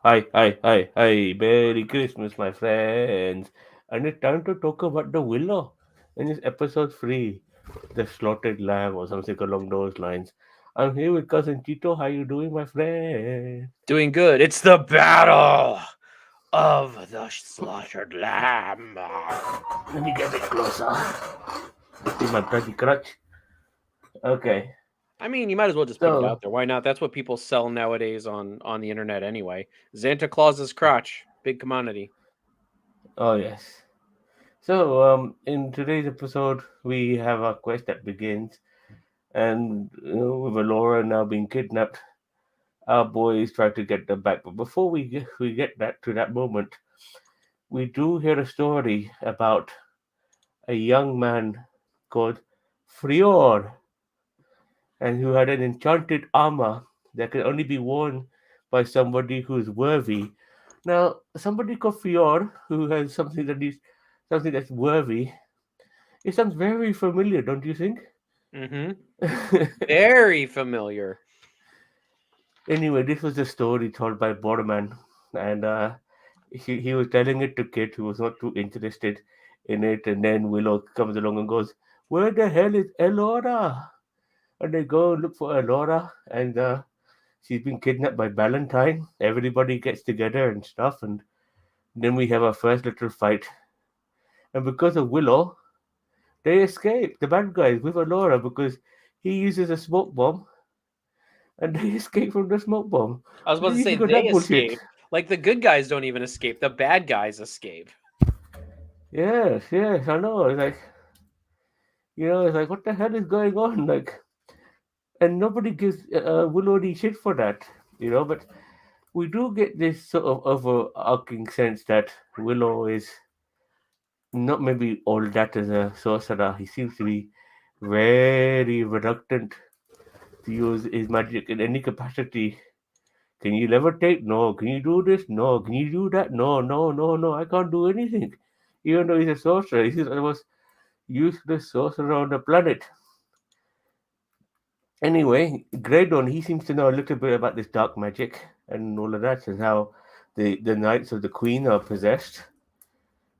Hi. Merry Christmas, my friends. And it's time to talk about the Willow in this episode 3, the slaughtered lamb or something along those lines. I'm here with cousin Tito. How you doing, my friend? Doing good. It's the battle of the slaughtered lamb. Let me get a bit closer. See my bloody crutch. Okay, I mean, you might as well just put it so out there. Why not? That's what people sell nowadays on the internet anyway. Santa Claus's crotch, big commodity. oh yes. So in today's episode, we have a quest that begins, and with Alora now being kidnapped, our boys try to get them back. But before we get that to that moment, we do hear a story about a young man called Frior, and who had an enchanted armor that can only be worn by somebody who's worthy. Now, somebody called Frior who has something that's worthy. It sounds very familiar, don't you think? Mm-hmm. Very familiar. Anyway, this was a story told by Borderman, and he was telling it to Kit, who was not too interested in it. And then Willow comes along and goes, "Where the hell is Elora?" And they go look for Elora, and she's been kidnapped by Valentine. Everybody gets together and stuff, and then we have our first little fight. And because of Willow, they escape, the bad guys, with Elora, because he uses a smoke bomb, and they escape from the smoke bomb. I was What about do to you say think of they that bullshit? escape. Like the good guys don't even escape. The bad guys escape. Yes, I know. It's like, it's like, what the hell is going on? Like, and nobody gives Willow any shit for that, But we do get this sort of overarching sense that Willow is not maybe all that as a sorcerer. He seems to be very reluctant to use his magic in any capacity. Can you levitate? No. Can you do this? No. Can you do that? No. I can't do anything. Even though he's a sorcerer, he's the most useless sorcerer on the planet. Anyway, Graydon, he seems to know a little bit about this dark magic and all of that, and how the knights of the queen are possessed.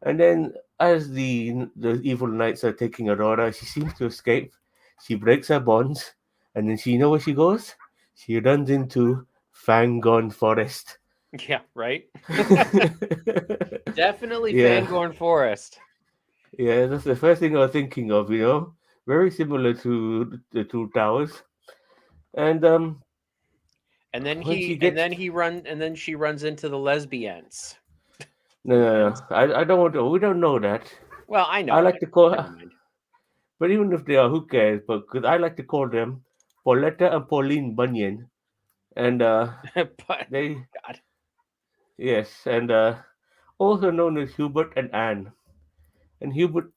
And then, as the evil knights are taking Aurora, she seems to escape. She breaks her bonds, and then you know where she goes? She runs into Fangon Forest. Yeah, right. Definitely Yeah, Fangorn Forest. yeah, that's the first thing I was thinking of. Very similar to the Two Towers. And when she And gets then he run and then she runs into the lesbians. no. I don't want to. We don't know that. Well, I I know like that. to call, Never mind. but even if they are, who cares? But because I like to call them Pauletta and Pauline Bunyan, and But they God. yes, and also known as Hubert and Anne. And Hubert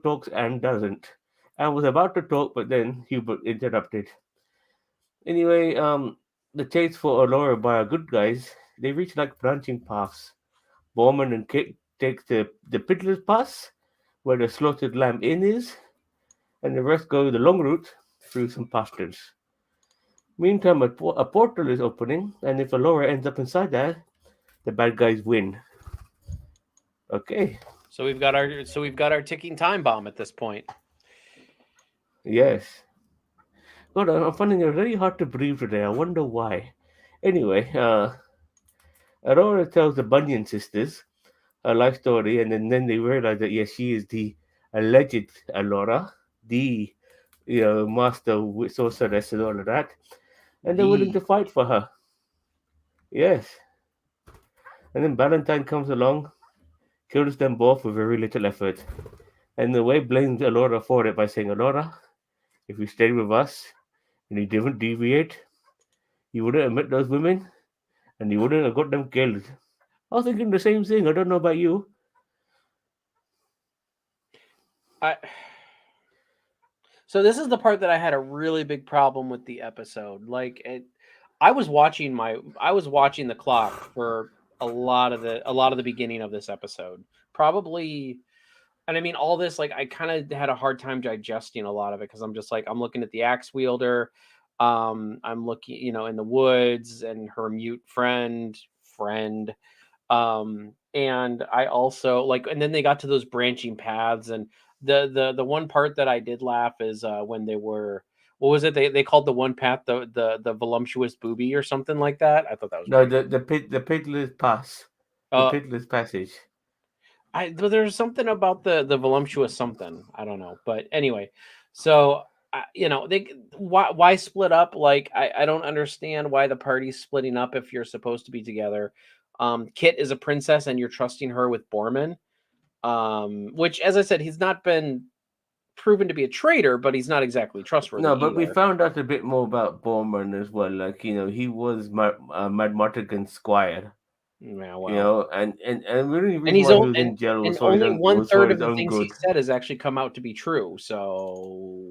talks, Anne doesn't. Anne was about to talk, but then Hubert interrupted. Anyway, the chase for Aurora by our good guys, they reach like branching paths. Bowman and Kate take the Piddler's Pass, where the slaughtered lamb inn is, and the rest go the long route through some pastures. Meantime, a portal is opening, and if Alora ends up inside that, the bad guys win. Okay, So we've got our ticking time bomb at this point. yes. God, I'm finding it very hard to breathe today. I wonder why. Anyway, Aurora tells the Bunyan sisters her life story, and then they realize that yes, she is the alleged Alora, the master sorceress and all of that, and they're willing The to fight for her. Yes, and then Valentine comes along, kills them both with very little effort, and the way blames Alora for it by saying, "Alora, if you stayed with us and you didn't deviate, you wouldn't have met those women, and you wouldn't have got them killed." I was thinking the same thing. I don't know about you. I So this is the part that I had a really big problem with the episode. I was watching the clock for a lot of the beginning of this episode. Probably and I mean all this like I kind of had a hard time digesting a lot of it because I'm just like I'm looking at the axe wielder, I'm looking, in the woods and her mute friend friend. And I also like, and then they got to those branching paths, and the one part that I did laugh is when they were, what was it, they called the one path the voluptuous booby or something like that. I thought that was No, pretty the Piddler's Pass, the cool. Piddler's Passage. There's something about the voluptuous something, I don't know, but anyway, so they, why split up? Like I don't understand why the party's splitting up if you're supposed to be together. Kit is a princess and you're trusting her with Borman, which, as I said, he's not been proven to be a traitor, but he's not exactly trustworthy No, but we either. found out a bit more about Borman as well. Like, he was Mad Martigan's squire. Yeah, well, And the only and reason why he was in jail and was only one for third his of the own things he good. said has actually come out to be true. So,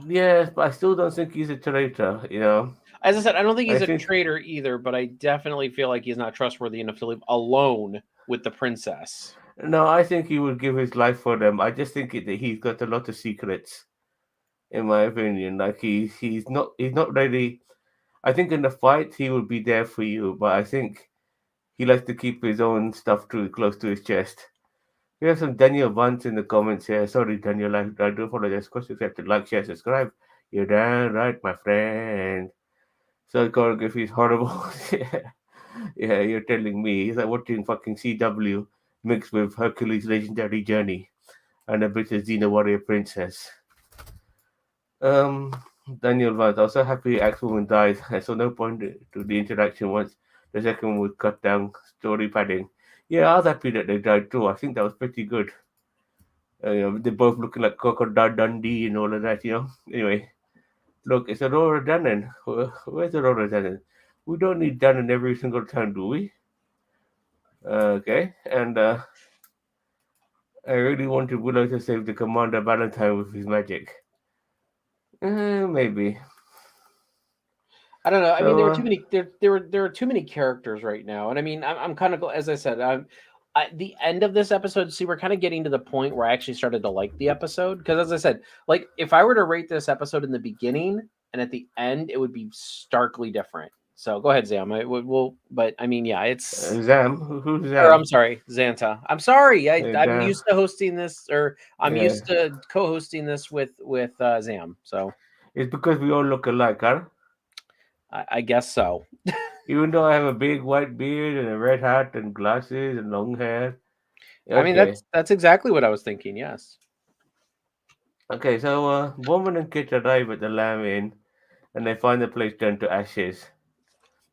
Yes, but I still don't think he's a traitor. as I said, I don't think I he's a think traitor either, but I definitely feel like he's not trustworthy enough to live alone with the princess. no, I think he would give his life for them. I just think that he's got a lot of secrets, in my opinion. Like he's not really. I think in the fight he would be there for you, but I think he likes to keep his own stuff too close to his chest. We have some Daniel Vance in the comments here. Sorry, Daniel, I do apologize. Of course, you have to like, share, subscribe. You're damn right, my friend. So choreography is horrible. Yeah. Yeah, you're telling me. It's like watching fucking CW mixed with Hercules' legendary journey and a bit of Xena Warrior Princess. Um, Daniel Vance, also happy Axwoman died. I saw no point to the interaction once the second one would cut down story padding. Yeah, I was happy that they died too. I think that was pretty good. They both looking like Crocodile Dundee and all of that. Anyway, look, it's Aurora Dannon. Where's Aurora Dannon? We don't need Dannon every single time, do we? Okay, and I really wanted Willow to save the Commander Valentine with his magic. Maybe. I don't know. I mean, So, there were too many. There are too many characters right now, and I mean, I'm kind of, as I said, the end of this episode. See, we're kind of getting to the point where I actually started to like the episode because, as I said, like if I were to rate this episode in the beginning and at the end, it would be starkly different. So go ahead, Zam. I would, will, but I mean, yeah, it's. Zam? Who's Or I'm Zam? sorry, Xanta. I'm sorry. I'm Zam. used to hosting this, or I'm Yeah. used to co-hosting this with Zam. So It's because we all look alike, huh? I guess so. Even though I have a big white beard and a red hat and glasses and long hair. I mean, Okay. that's exactly what I was thinking. Yes. Okay, so Bowman and Kit arrive at the Lamb Inn and they find the place turned to ashes.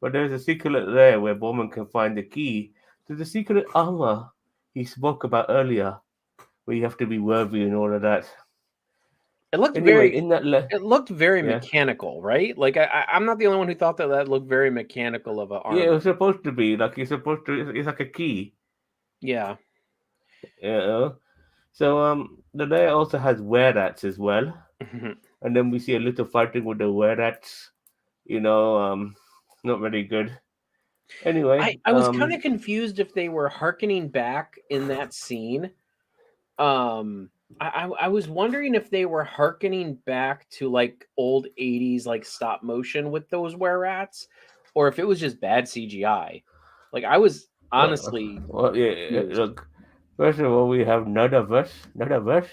But there's a secret there where Bowman can find the key to the secret armor he spoke about earlier, where you have to be worthy and all of that. It looked Anyway, very in that it looked very yeah, mechanical, right? Like I'm not the only one who thought that that looked very mechanical of an yeah, it armor. was supposed to be like you're supposed to. It's like a key, Yeah. you know. So the layer also has were rats as well, and then we see a little fighting with the were rats. Not very good. Anyway, I was kind of confused if they were hearkening back in that scene. Um I was wondering if they were hearkening back to like old 80s like stop motion with those were rats, or if it was just bad CGI. Like I was honestly yeah, confused. look. First of all, we have none of us. None of us.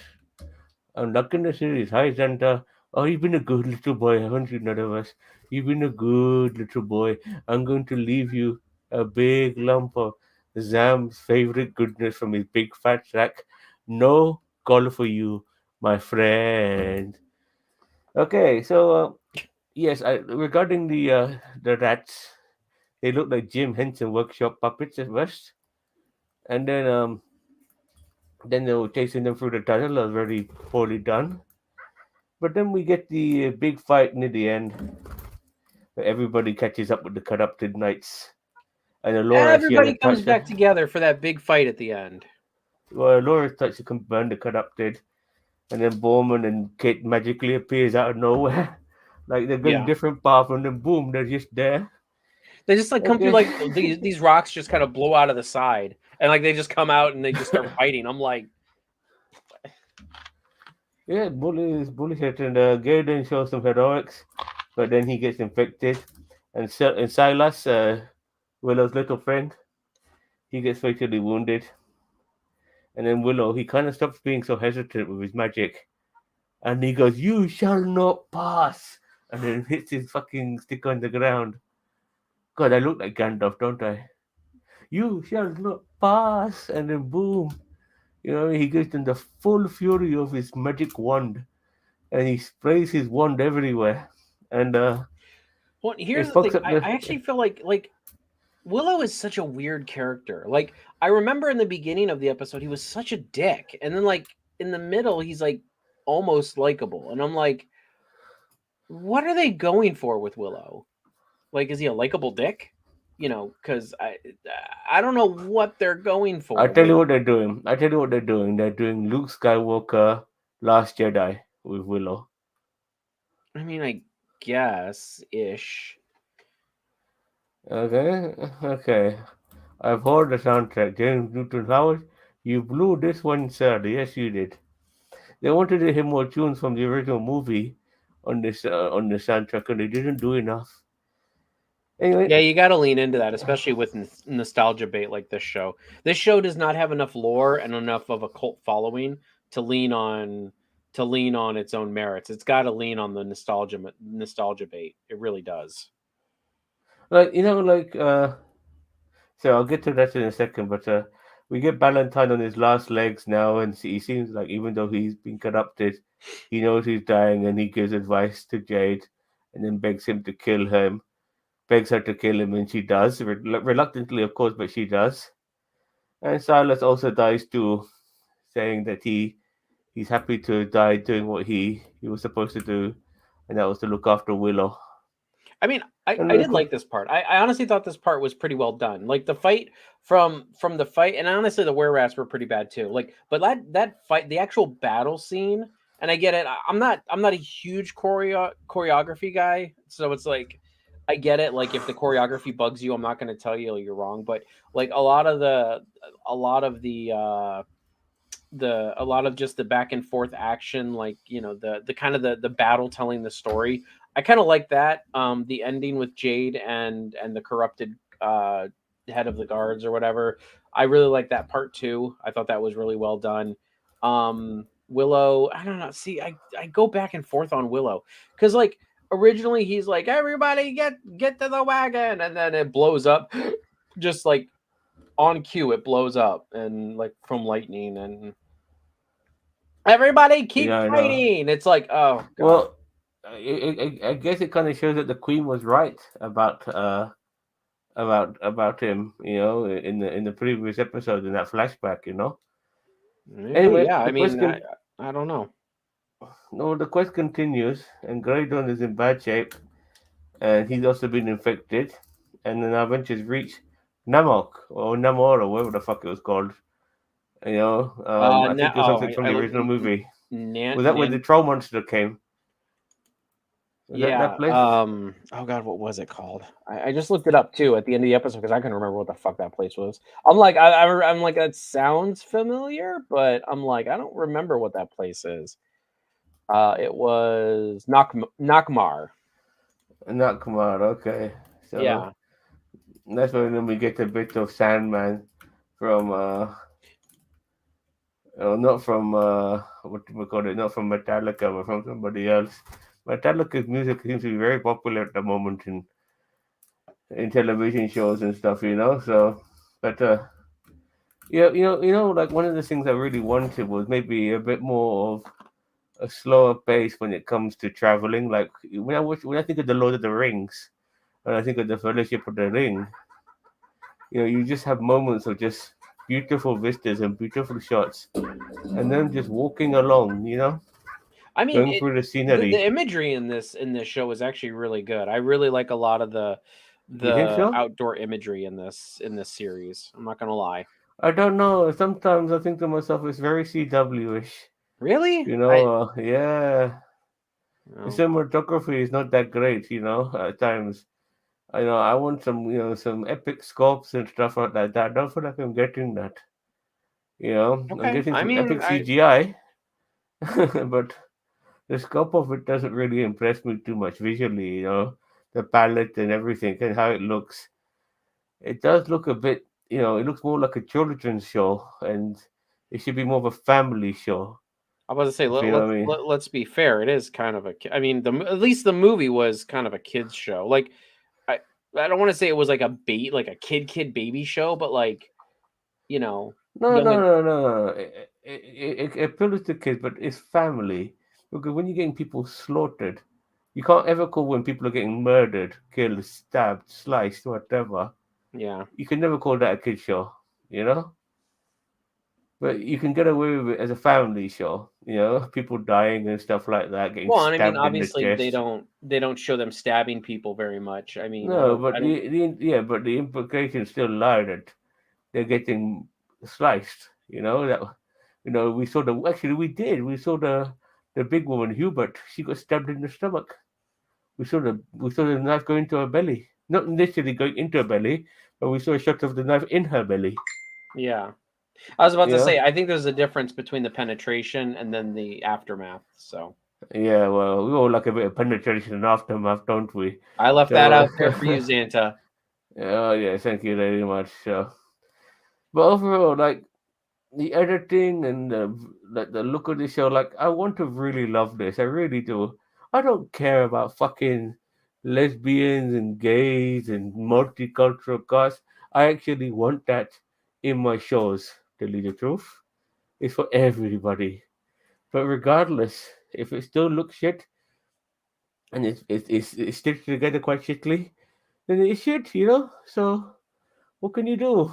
I'm not in the series. Hi, Santa. Oh, you've been a good little boy, haven't you, none of us? You've been a good little boy. I'm going to leave you a big lump of Zam's favorite goodness from his big fat sack. No call for you, my friend. Okay, so yes, regarding the rats, they look like Jim Henson workshop puppets at first, and then they were chasing them through the tunnel. That was very poorly done. But then we get the big fight near the end, where everybody catches up with the corrupted knights, and Laura she had a Everybody comes touch. back together for that big fight at the end. Well, Laura's touch to burn the corrupted, and then Bowman and Kate magically appears out of nowhere, like they're going Yeah. different path, and then boom, they're just there. They just like come through Okay. like these rocks just kind of blow out of the side, and like they just come out and they just start fighting. I'm like, Yeah, bullshit, and Gaiden shows some heroics, but then he gets infected, and Silas Willow's little friend. He gets fatally wounded, and then Willow, he kind of stops being so hesitant with his magic, and he goes, "You shall not pass," and then hits his fucking stick on the ground. God, I look like Gandalf, don't I? You shall not pass, and then boom, he gives them the full fury of his magic wand, and he sprays his wand everywhere, and Well, here's it the thing. fucks up I the. actually feel like Willow is such a weird character. Like I remember in the beginning of the episode, he was such a dick, and then like in the middle, he's like almost likable, and I'm like, what are they going for with Willow? Like, is he a likable dick? Because I don't know what they're going I for tell with. you what they're doing. I tell you what they're doing. They're doing Luke Skywalker, Last Jedi with Willow. I mean, I guess ish. Okay, okay. I've heard the soundtrack. James Newton Howard, you blew this one, sir. Yes, you did. They wanted to hear more tunes from the original movie on the soundtrack, and they didn't do enough. Anyway, Yeah, you got to lean into that, especially with nostalgia bait like this show. This show does not have enough lore and enough of a cult following to lean on its own merits. It's got to lean on the nostalgia bait. It really does. like. So I'll get to that in a second, but we get Valentine on his last legs now, and he seems like even though he's been corrupted, he knows he's dying, and he gives advice to Jade, and then begs her to kill him, and she does, reluctantly, of course, but she does. And Silas also dies too, saying that he's happy to die doing what he was supposed to do, and that was to look after Willow. I mean, And I did look, like this part. I honestly thought this part was pretty well done. Like the fight from the fight, and honestly, the were rats were pretty bad too. Like, but that fight, the actual battle scene, and I get it. I'm not a huge choreography guy, so it's like I get it. Like, if the choreography bugs you, I'm not going to tell you you're wrong. But like a lot of a lot of just the back and forth action, like the kind of the battle telling the story, I kind of like that. The ending with Jade and the corrupted head of the guards or whatever, I really like that part too. I thought that was really well done. Willow, I don't know, see, I go back and forth on Willow because like originally he's like, everybody get to the wagon, and then it blows up just like on cue. It blows up and like from lightning, and everybody keep yeah, I know. fighting. It's like, oh god. Well, I guess it kind of shows that the Queen was right about him, in the previous episode in that flashback. Maybe, Anyway, yeah. I the quest mean, con- I don't know. no, the quest continues, and Graydon is in bad shape, and he's also been infected, and then our ventures reach Namok or Namor or whatever the fuck it was called. I Now, think it was oh, something from the original movie. Was that where the Nan, troll monster came? Was that yeah. that place? Oh god, what was it called? I just looked it up too at the end of the episode because I couldn't remember what the fuck that place was. I'm like, I'm like, that sounds familiar, but I'm like, I don't remember what that place is. It was Nakmar. Not Kumar. Okay, so Yeah. that's when we get a bit of Sandman from not from what do we call it? Not from Metallica, but from somebody else. Metallica's music seems to be very popular at the moment in television shows and stuff. So, but like one of the things I really wanted was maybe a bit more of a slower pace when it comes to traveling. Like when I think of the Lord of the Rings, and I think of the Fellowship of the Ring, you just have moments of just beautiful vistas and beautiful shots, and then just walking along, I mean, going through the the scenery. imagery in this show is actually really good. I really like a lot of You think the so? outdoor imagery in this series. I'm not gonna lie. I don't know. Sometimes I think to myself, it's very CW-ish. Really? I Yeah. The no. cinematography is not that great, at times. I want some epic scopes and stuff like that. I don't feel like I'm getting that. I'm Okay. getting I some mean, epic CGI, but the scope of it doesn't really impress me too much visually. The palette and everything and how it looks. It does look a bit, it looks more like a children's show, and it should be more of a family show, I was about to say if you know what I mean. let's be fair. It is kind of I mean, at least the movie was kind of a kids show. Like I I don't want to say it was like a like a kid baby show, but like you know No, young. no, no, no, no. It appeals to kids, but it's family. Because when you're getting people slaughtered, you can't ever call when people are getting murdered, killed, stabbed, sliced, whatever. Yeah. You can never call that a kid show, you know? But you can get away with it as a family show, people dying and stuff like that, getting Well, and I mean, stabbed in the obviously chest. they don't show them stabbing people very much. I mean, No, I but don't. the implications still lie that they're getting sliced. We saw we saw the big woman Hubert. She got stabbed in the stomach. We saw the knife go into her belly, not literally going into her belly, but we saw a shot of the knife in her belly. Yeah, I was about You to know, say. I think there's a difference between the penetration and then the aftermath. So yeah. Well, we all like a bit of penetration and aftermath, don't we? I left that So, out there for you, Xanta. oh yeah, thank you very much. But overall, like the editing and the look of the show, like I want to really love this. I really do. I don't care about fucking lesbians and gays and multicultural cast. I actually want that in my shows. To tell you the truth, it's for everybody. But regardless, if it still looks shit and it's stitched together quite shittily, then it's shit, So what can you do?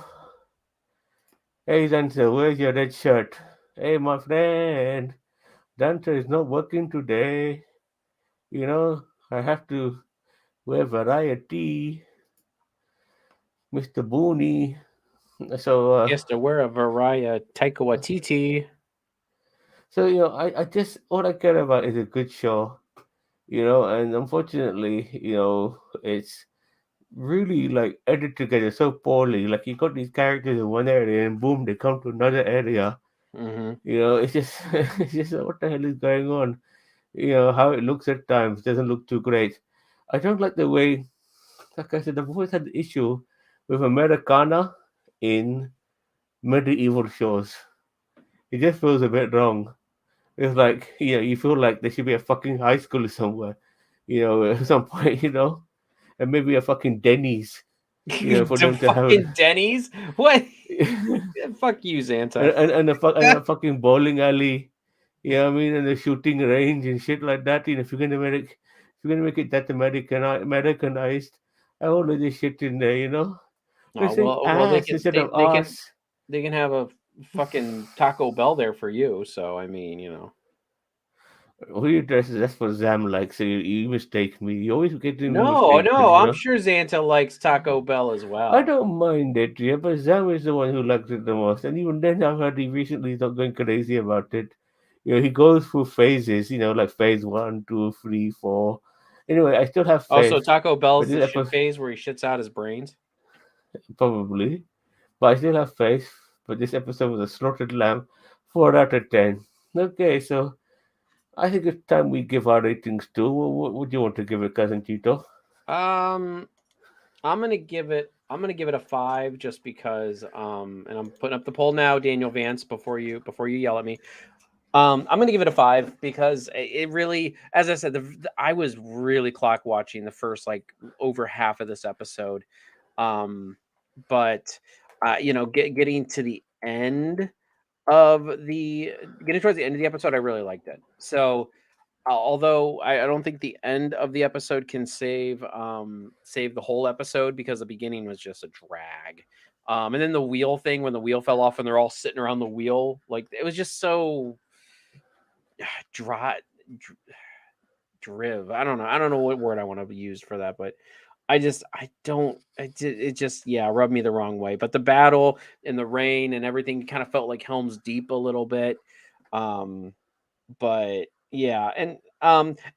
Hey Dante, where's your red shirt? Hey my friend, Dante is not working today. I have to wear variety, Mr. Booney. So, He has to wear a Variah Taika Waititi. I just all I care about is a good show, and unfortunately, it's really like edited together so poorly. Like you got these characters in one area, and boom, they come to another area. Hmm. It's just, it's just what the hell is going on? How it looks at times doesn't look too great. I don't like the way, like I said, I've always had the issue with Americana in medieval shows. It just feels a bit wrong. It's like, you feel like there should be a fucking high school somewhere, at some point, and maybe a fucking Denny's, for To them to have, fucking Denny's? What? and, Fuck you, Xanta. and a fucking bowling alley, what I mean, and a shooting range and shit like that. If you're gonna make it that Americanized, I want all this shit in there, We're Oh saying well, ass instead of ass. they can have a fucking Taco Bell there for you. So I mean, Who you dress is that's for Zam like, so you mistake me. You always get me no, mistaken, no, I'm sure Xanta likes Taco Bell as I well. don't mind it, yeah, but Zam is the one who likes it the most. And even then, I've heard he recently is not going crazy about it. He goes through phases, like phase one, two, three, four. Anyway, I still have Also, faith. Taco But Bell's the this shit episode, phase where he shits out his brains. probably. But I still have faith. But this episode was a slaughtered lamb. 4 out of 10. Okay, so I think it's time we give our ratings too. What would you want to give it, Cousin Tito? Um, I'm gonna give it a 5 just because. And I'm putting up the poll now, Daniel Vance. Before you yell at me. I'm gonna give it a 5 because it really, as I said, I was really clock watching the first like over half of this episode. Um, but getting to the end of the getting towards the end of the episode, I really liked it. So although I don't think the end of the episode can save the whole episode because the beginning was just a drag. And then the wheel thing when the wheel fell off and they're all sitting around the wheel, like it was just so dry, driv. I don't know what word I want to use for that, but I don't it just yeah rubbed me the wrong way. But the battle in the rain and everything kind of felt like Helm's Deep a little bit. Um, but yeah, and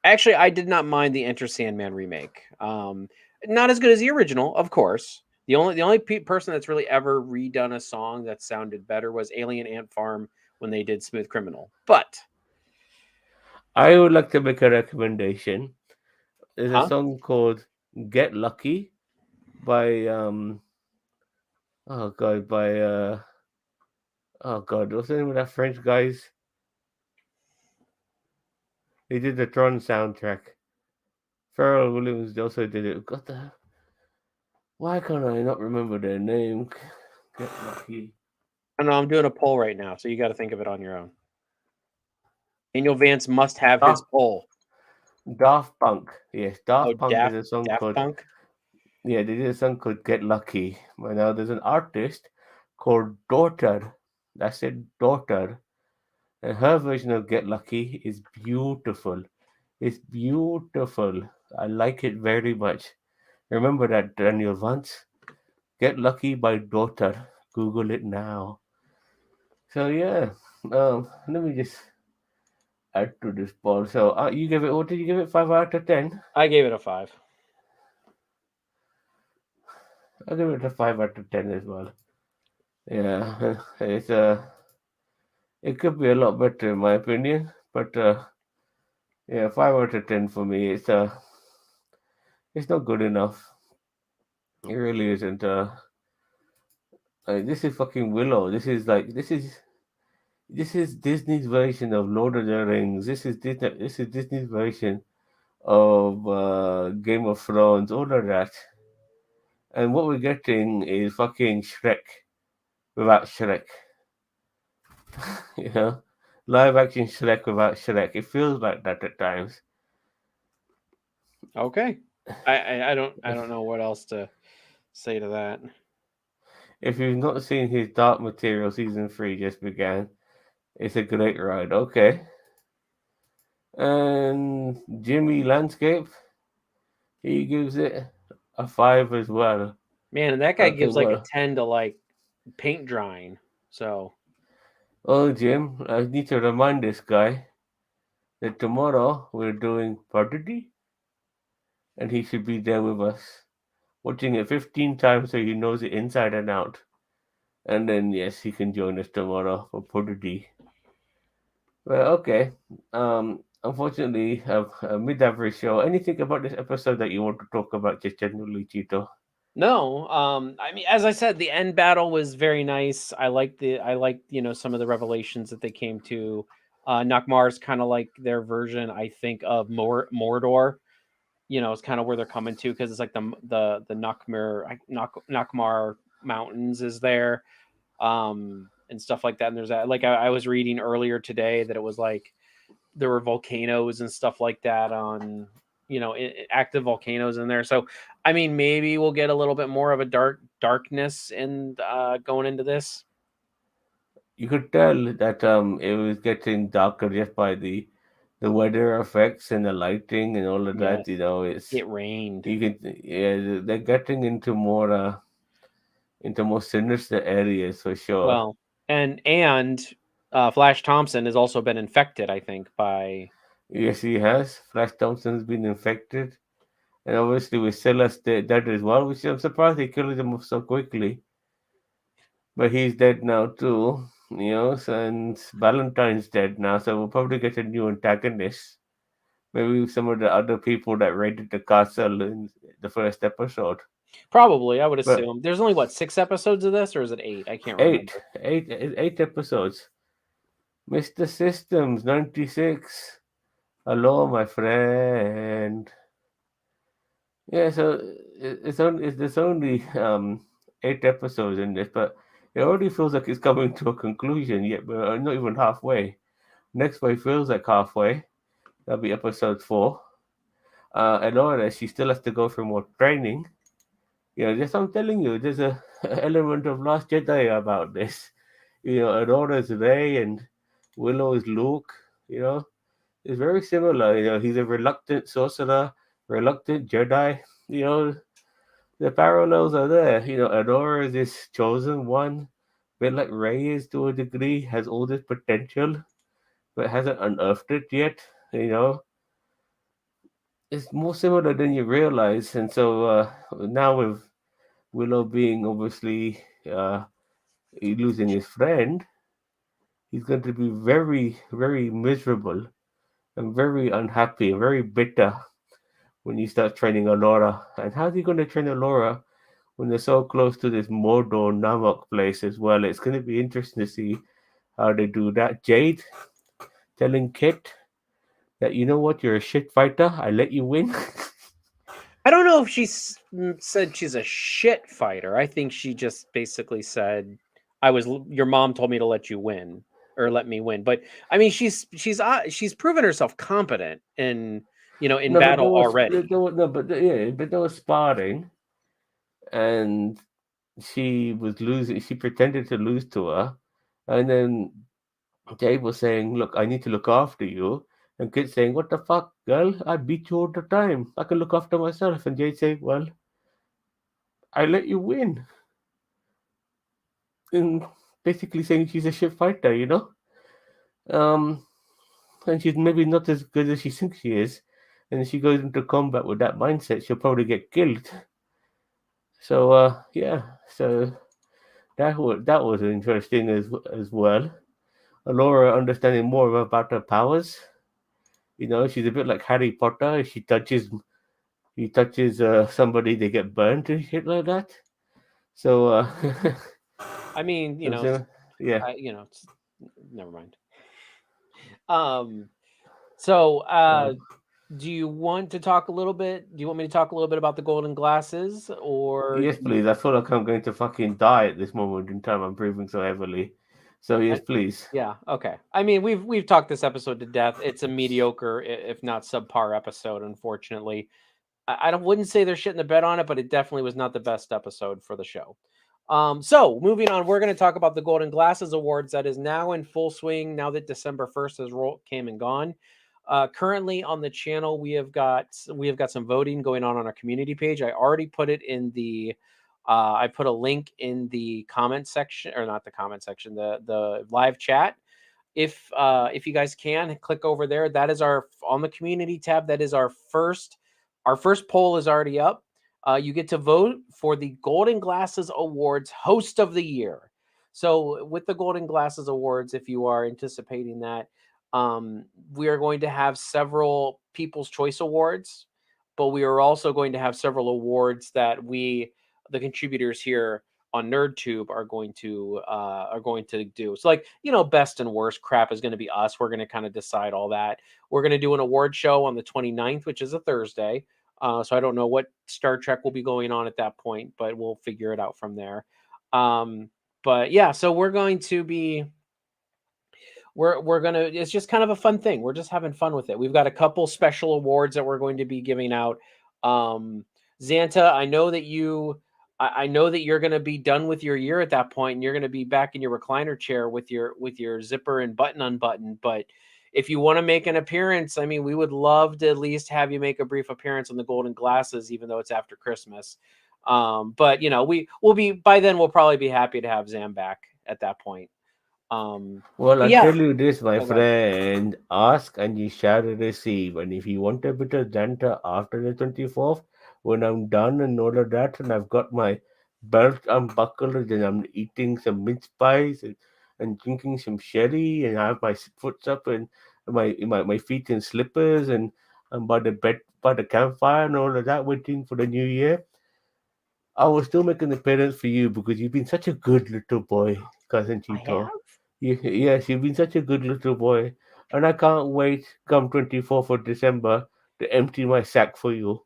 actually I did not mind the Enter Sandman remake. Not as good as the original, of course. The only person that's really ever redone a song that sounded better was Alien Ant Farm when they did Smooth Criminal. But I would like to make a recommendation. There's a huh? song called "Get Lucky" by Oh god, by oh god, what's the name of that French guys? They did the Tron soundtrack. Pharrell Williams also did it. God, why can't I not remember their name? Get lucky. I don't know. I'm doing a poll right now, so you got to think of it on your own. Daniel Vance must have his Daft, poll. Daft Punk. Yes, Oh, Daft Punk is a song Daft called. Punk. Yeah, they did a song called Get Lucky. But now there's an artist called Daughter. That's it, Daughter. And her version of Get Lucky is beautiful. It's beautiful. I like it very much. Remember that, Daniel Vance? Get Lucky by Daughter. Google it now. So yeah, let me just add to this poll. So you give it. What did you give it? 5 out of 10. I gave it a 5. I'll give it a 5 out of 10 as well. Yeah, it could be a lot better in my opinion, but yeah, 5 out of 10 for me. It's not good enough. It really isn't. This is fucking Willow. This is Disney's version of Lord of the Rings. This is Disney's version of Game of Thrones. All of that. And what we're getting is fucking Shrek without Shrek. You know, live action Shrek without Shrek. It feels like that at times. Okay. I don't know what else to say to that. If you've not seen his Dark Material season 3 just began, it's a great ride. Okay, and Jimmy Landscape, he gives it a 5 as well. Man, and that guy Okay, gives like a well, 10 to like paint drying. So, oh Jim, I need to remind this guy that tomorrow we're doing Prodigy, and he should be there with us, watching it 15 times so he knows it inside and out. And then yes, he can join us tomorrow for Prodigy. Well, okay. Unfortunately, a mid-average show. Anything about this episode that you want to talk about, just generally, Cheeto? no, I mean, as I said, the end battle was very nice. I like some of the revelations that they came to. Nakmar's kind of like their version, I think, of Mordor. It's kind of where they're coming to, because it's like the Nakmar Mountains is there, and stuff like that. And there's that. Like I was reading earlier today that it was like there were volcanoes and stuff like that on active volcanoes in there. So I mean, maybe we'll get a little bit more of a darkness in going into this. You could tell that it was getting darker just by the weather effects and the lighting and all of that. Yes, It's it rained. you can yeah they're getting into more sinister areas for sure. Well, and Flash Thompson has also been infected, I think, by. Yes, he has. Flash Thompson's been infected, and obviously with Silas dead as well, which I'm surprised they killed him off so quickly. But he's dead now too, since Valentine's dead now, so we'll probably get a new antagonist. Maybe some of the other people that raided the castle in the first episode. Probably, I would But assume. There's only what, 6 episodes of this, or is it 8? I can't eight, remember. eight episodes. Mr. Systems 96. Hello, my friend. Yeah, so there's only 8 episodes in this, but it already feels like it's coming to a conclusion. Yet we're not even halfway. Next way feels like halfway. That'll be episode 4. Elora, she still has to go through more training. Just I'm telling you, there's a element of Last Jedi about this. Aurora's Rey and Willow is Luke. It's very similar. He's a reluctant sorcerer, reluctant Jedi. The parallels are there. Aurora is this chosen one, bit like Rey is to a degree, has all this potential, but hasn't unearthed it yet. It's more similar than you realize. And so now with Willow being obviously losing his friend, he's going to be very, very miserable and very unhappy and very bitter when you start training Alora. And how's he going to train Alora when they're so close to this Mordor Namak place as well. It's going to be interesting to see how they do that. Jade telling Kit that, you know what, you're a shit fighter. I let you win. I don't know if she said she's a shit fighter. I think she just basically said, Your mom told me to let you win or let me win." But I mean, she's proven herself competent in in No, but battle already. but there was sparring, and she was losing. She pretended to lose to her, and then Jade was saying, "Look, I need to look after you." And Kid saying, "What the fuck, girl? I beat you all the time. I can look after myself." And Jade saying, "Well, I let you win." And basically saying she's a shit fighter, you know. Um, and she's maybe not as good as she thinks she is. And if she goes into combat with that mindset, she'll probably get killed. So yeah, so that was interesting as well. Laura understanding more about her powers. You know, she's a bit like Harry Potter. If he touches somebody, they get burnt and shit like that. So I mean, so, yeah, never mind. Um, so um, do you want to talk a little bit? Do you want me to talk a little bit about the golden glasses, or yes, please. I feel like I'm going to fucking die at this moment in time. I'm breathing so heavily. So yes, please. yeah, okay. I mean, we've talked this episode to death. It's a mediocre, if not subpar, episode. Unfortunately, I don't wouldn't say there's shit in the bed on it, but it definitely was not the best episode for the show. So moving on, we're going to talk about the Golden Glasses Awards that is now in full swing. Now that December 1st has came and gone. Currently on the channel, we have got some voting going on our community page. I already put it in the I put a link in the comment section, or not the comment section, the live chat. If you guys can click over there, that is our on the community tab. That is our first poll is already up. You get to vote for the Golden Glasses Awards Host of the Year. So with the Golden Glasses Awards, if you are anticipating that, um, we are going to have several People's Choice Awards, but we are also going to have several awards that the contributors here on NerdTube are going to do. So like, best and worst crap is going to be us. We're going to kind of decide all that. We're going to do an award show on the 29th, which is a Thursday. So I don't know what Star Trek will be going on at that point, but we'll figure it out from there. Um, but yeah, so we're gonna it's just kind of a fun thing. We're just having fun with it. We've got a couple special awards that we're going to be giving out. Um, Xanta, I know that you're gonna be done with your year at that point, and you're gonna be back in your recliner chair with your zipper and button unbuttoned. But if you want to make an appearance, I mean, we would love to at least have you make a brief appearance on the Golden Glasses, even though it's after Christmas. But we'll be by then. We'll probably be happy to have Zam back at that point. Well, But I'll yeah, tell you this, my oh, go ahead. friend. Ask and ye shall receive. And if you want a bit of Xanta after the 24th, when I'm done and all of that, and I've got my belt unbuckled, and I'm eating some mince pies and drinking some sherry, and I have my foot up and my feet in slippers, and I'm by the bed, by the campfire, and all of that, waiting for the new year, I will still make an appearance for you because you've been such a good little boy, cousin I Chito. have. Yes, you've been such a good little boy, and I can't wait come 24th of December to empty my sack for you.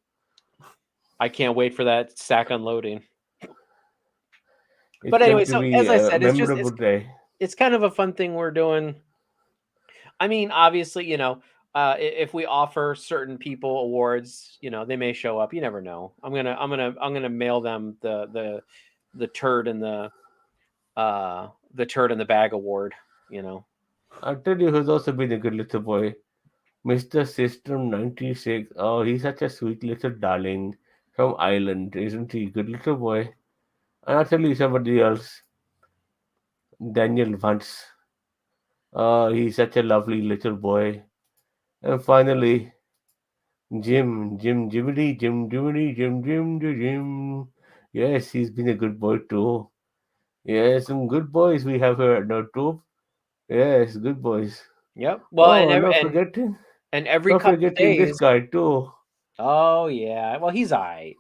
I can't wait for that sack unloading. It's But anyway, going to so be as I a said, it's just memorable day. it's kind of a fun thing we're doing. I mean, obviously, if we offer certain people awards, they may show up. You never know. I'm gonna mail them the turd in the turd in the bag award. You know, I'll tell you who's also been a good little boy. Mr. System 96. Oh, he's such a sweet little darling from Ireland, isn't he? Good little boy. And I'll tell you somebody else, Daniel Vance. Oh, he's such a lovely little boy. And finally, Jim. Yes, he's been a good boy too. Yes, some good boys we have here at NerdTube. Yes, good boys. yep. Well, Oh, and every not couple forgetting this days. guy too. Oh yeah. Well, he's alright.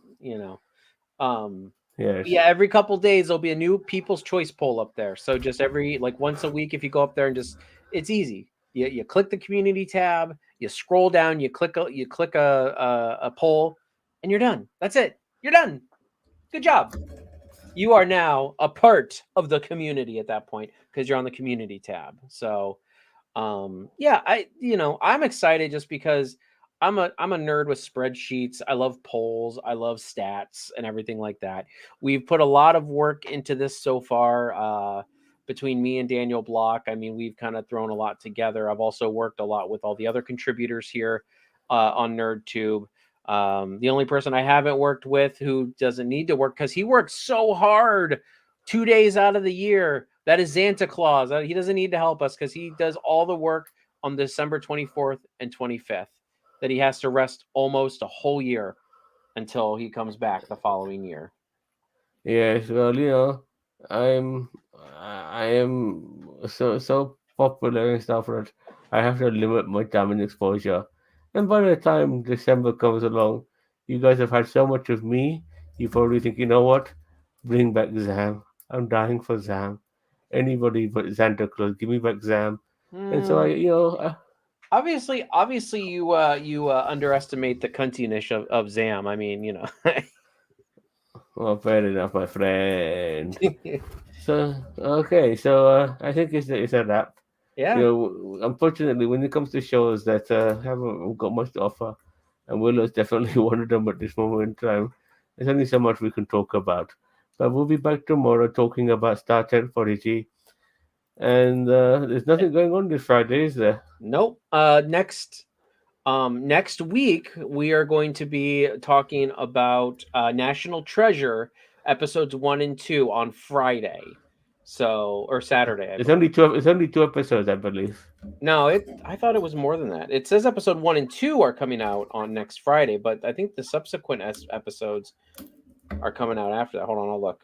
Um, Yes. Yeah, every couple days there'll be a new People's Choice poll up there. So just every like once a week, if you go up there and just it's easy. You click the community tab, you scroll down, you click a poll, and you're done. That's it. You're done. Good job. You are now a part of the community at that point because you're on the community tab. So yeah, I'm excited just because I'm a nerd with spreadsheets. I love polls, I love stats and everything like that. We've put a lot of work into this so far, between me and Daniel Block. I mean, we've kind of thrown a lot together. I've also worked a lot with all the other contributors here on NerdTube. The only person I haven't worked with who doesn't need to work because he works so hard 2 days out of the year, that is Santa Claus. He doesn't need to help us because he does all the work on December 24th and 25th that he has to rest almost a whole year until he comes back the following year. Yes, well, I'm I am so popular and stuff that I have to limit my time and exposure. And by the time December comes along, you guys have had so much of me, you probably think, you know what? Bring back Zam. I'm dying for Zam. Anybody but Santa Claus, give me back Zam. And so Mm, obviously, you underestimate the cuntiness of Zam. I mean, well, fair enough, my friend. So okay, so I think it's a wrap. yeah. Unfortunately, when it comes to shows that haven't got much to offer, and Willow is definitely one of them at this moment in time, there's only so much we can talk about. But we'll be back tomorrow talking about Star Trek Prodigy, and there's nothing going on this Friday, is there? Nope. Next week we are going to be talking about National Treasure episodes 1 and 2 on Friday, so or Saturday, I It's believe. only two. It's only two episodes, I believe. No, I thought it was more than that. It says episode 1 and 2 are coming out on next Friday, but I think the subsequent episodes are coming out after that. Hold on, I'll look.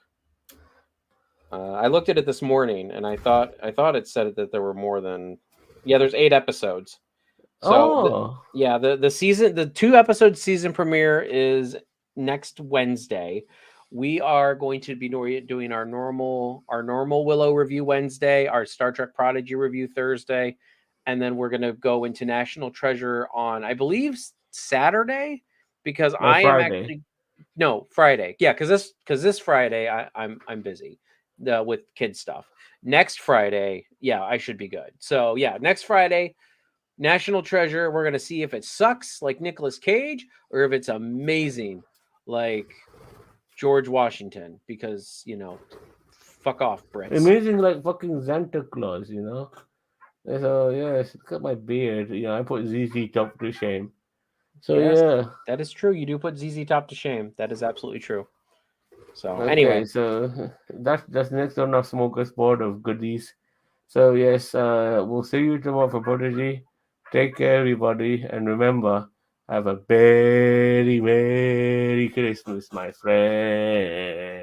I looked at it this morning, and I thought it said that there were more than. Yeah, there's 8 episodes. So Oh, the 2 episode season premiere is next Wednesday. We are going to be doing our normal Willow review Wednesday, our Star Trek Prodigy review Thursday, and then we're going to go into National Treasure on, I believe, Saturday, because no, I am Friday. actually no, Friday. Yeah, because this Friday I'm busy with kid stuff. Next Friday, yeah, I should be good. So yeah, next Friday, National Treasure. We're gonna see if it sucks like Nicolas Cage or if it's amazing like George Washington. Because fuck off, Brits. Amazing, like fucking Santa Claus. So yes, look at my beard. I put ZZ Top to shame. So Yes, yeah. that is true. You do put ZZ Top to shame. That is absolutely true. So anyway, Okay, so that's the next on our smokers board of goodies. So yes, we'll see you tomorrow for Prodigy. Take care, everybody, and remember, have a very Merry Christmas, my friend.